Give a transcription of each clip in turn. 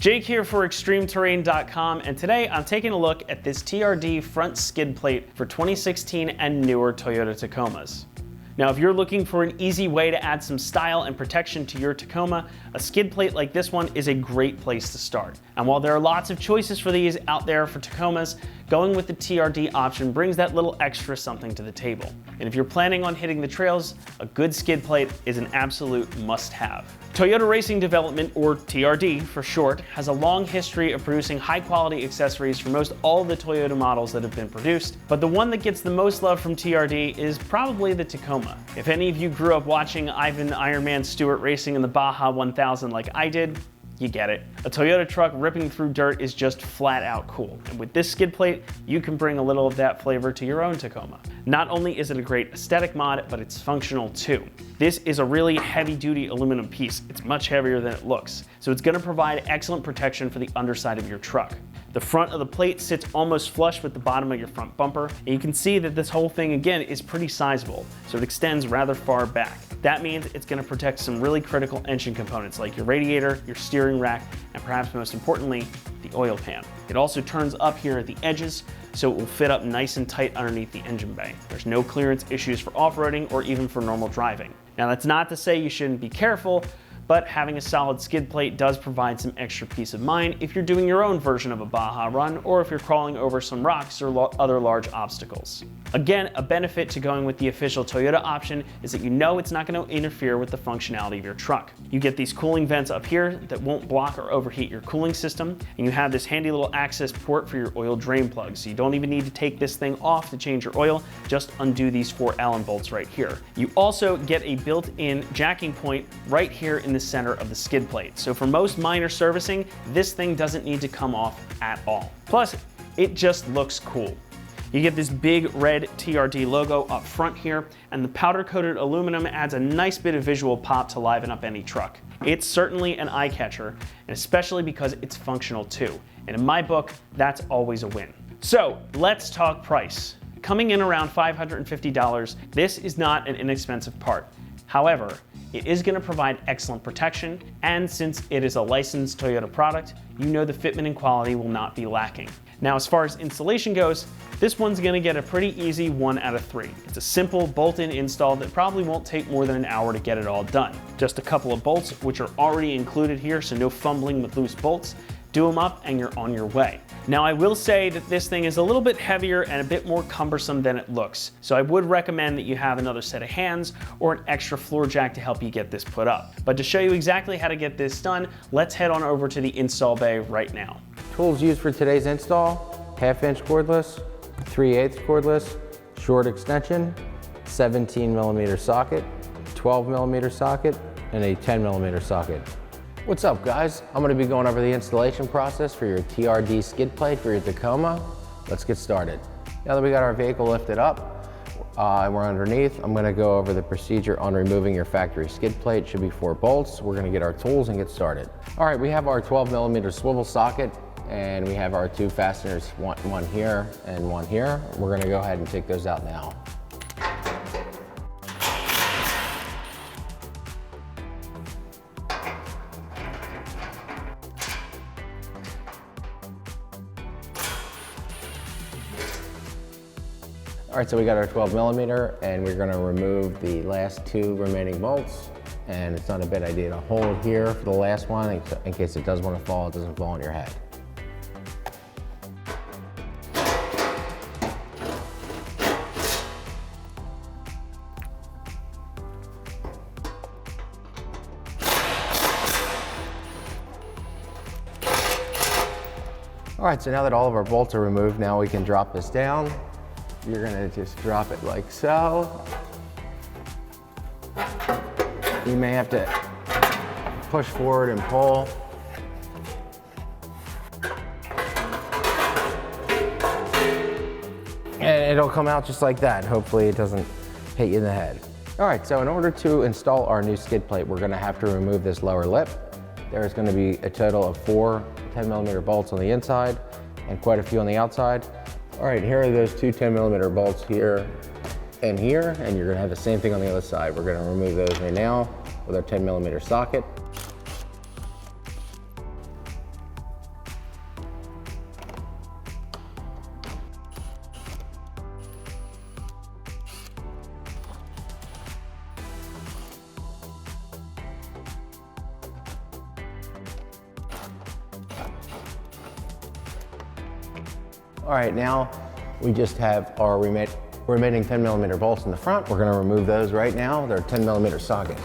Jake here for ExtremeTerrain.com, and today I'm taking a look at this TRD front skid plate for 2016 and newer Toyota Tacomas. Now, if you're looking for an easy way to add some style and protection to your Tacoma, a skid plate like this one is a great place to start. And while there are lots of choices for these out there for Tacomas, going with the TRD option brings that little extra something to the table. And if you're planning on hitting the trails, a good skid plate is an absolute must-have. Toyota Racing Development, or TRD for short, has a long history of producing high-quality accessories for most all of the Toyota models that have been produced, but the one that gets the most love from TRD is probably the Tacoma. If any of you grew up watching Ivan Iron Man Stewart racing in the Baja 1000 like I did, you get it. A Toyota truck ripping through dirt is just flat out cool. And with this skid plate, you can bring a little of that flavor to your own Tacoma. Not only is it a great aesthetic mod, but it's functional too. This is a really heavy duty aluminum piece. It's much heavier than it looks. So it's gonna provide excellent protection for the underside of your truck. The front of the plate sits almost flush with the bottom of your front bumper, and you can see that this whole thing again is pretty sizable, so it extends rather far back. That means it's going to protect some really critical engine components like your radiator, your steering rack, and perhaps most importantly, the oil pan. It also turns up here at the edges, so it will fit up nice and tight underneath the engine bay. There's no clearance issues for off-roading or even for normal driving. Now, that's not to say you shouldn't be careful, but having a solid skid plate does provide some extra peace of mind if you're doing your own version of a Baja run or if you're crawling over some rocks or other large obstacles. Again, a benefit to going with the official Toyota option is that you know it's not going to interfere with the functionality of your truck. You get these cooling vents up here that won't block or overheat your cooling system, and you have this handy little access port for your oil drain plug, so you don't even need to take this thing off to change your oil, just undo these 4 Allen bolts right here. You also get a built-in jacking point right here in the center of the skid plate. So for most minor servicing, this thing doesn't need to come off at all. Plus, it just looks cool. You get this big red TRD logo up front here, and the powder-coated aluminum adds a nice bit of visual pop to liven up any truck. It's certainly an eye catcher, and especially because it's functional too. And in my book, that's always a win. So let's talk price. Coming in around $550, this is not an inexpensive part. However, it is going to provide excellent protection, and since it is a licensed Toyota product, you know the fitment and quality will not be lacking. Now, as far as installation goes, this one's going to get a pretty easy 1 out of 3. It's a simple bolt-in install that probably won't take more than an hour to get it all done. Just a couple of bolts, which are already included here, so no fumbling with loose bolts. Do them up and you're on your way. Now, I will say that this thing is a little bit heavier and a bit more cumbersome than it looks, so I would recommend that you have another set of hands or an extra floor jack to help you get this put up. But to show you exactly how to get this done, let's head on over to the install bay right now. Tools used for today's install: 1/2-inch cordless, 3/8 cordless, short extension, 17mm socket, 12mm socket, and a 10mm socket. What's up, guys? I'm going to be going over the installation process for your TRD skid plate for your Tacoma. Let's get started. Now that we got our vehicle lifted up, we're underneath, I'm going to go over the procedure on removing your factory skid plate. It should be 4 bolts. We're going to get our tools and get started. All right, we have our 12mm swivel socket, and we have our 2 fasteners, one here and one here. We're going to go ahead and take those out now. All right, so we got our 12mm, and we're gonna remove the last 2 remaining bolts. And it's not a bad idea to hold here for the last one in case it does want to fall, it doesn't fall on your head. All right, so now that all of our bolts are removed, now we can drop this down. You're gonna just drop it like so. You may have to push forward and pull. And it'll come out just like that. Hopefully it doesn't hit you in the head. All right, so in order to install our new skid plate, we're gonna have to remove this lower lip. There's gonna be a total of 4 10mm bolts on the inside and quite a few on the outside. All right, here are those 2 10mm bolts here and here, and you're gonna have the same thing on the other side. We're gonna remove those right now with our 10mm socket. All right, now we just have our remaining 10 millimeter bolts in the front. We're gonna remove those right now. They're 10 millimeter socket.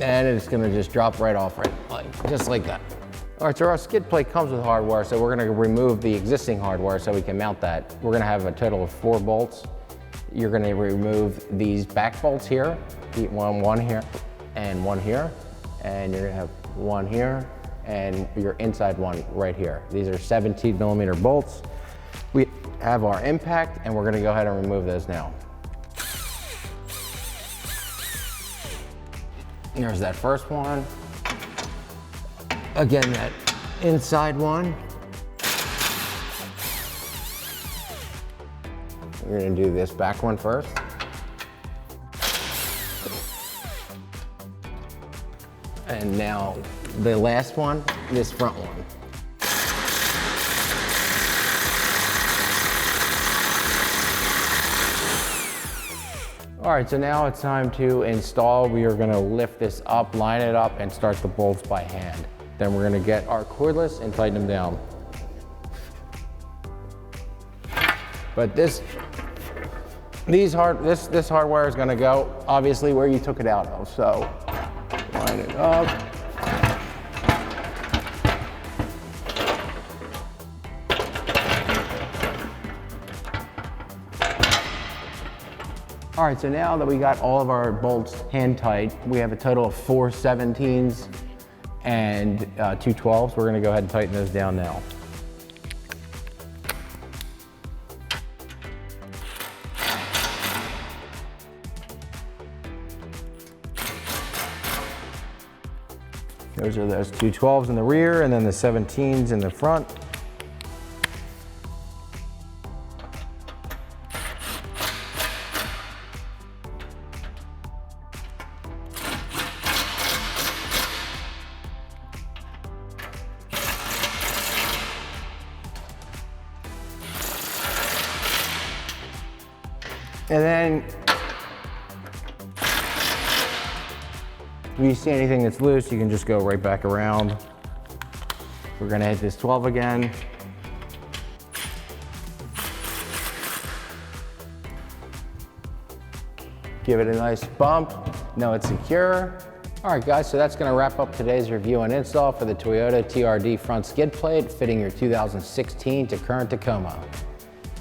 And it's gonna just drop right off, just like that. All right, so our skid plate comes with hardware, so we're gonna remove the existing hardware so we can mount that. We're gonna have a total of 4 bolts. You're gonna remove these back bolts here, one here, and one here. And you're gonna have one here, and your inside one right here. These are 17 millimeter bolts. We have our impact, and we're gonna go ahead and remove those now. There's that first one. Again, that inside one. We're gonna do this back one first. And now the last one, this front one. All right, so now it's time to install. We are gonna lift this up, line it up, and start the bolts by hand. Then we're gonna get our cordless and tighten them down. But this hardware is gonna go, obviously, where you took it out of. So, line it up. All right, so now that we got all of our bolts hand tight, we have a total of 4 17s and 2 12s. We're gonna go ahead and tighten those down now. Those are those 2 12s in the rear and then the 17s in the front. And then, if you see anything that's loose, you can just go right back around. We're gonna hit this 12 again. Give it a nice bump. Know it's secure. All right, guys, so that's gonna wrap up today's review and install for the Toyota TRD front skid plate fitting your 2016 to current Tacoma.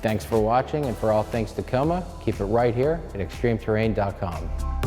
Thanks for watching, and for all things Tacoma, keep it right here at extremeterrain.com.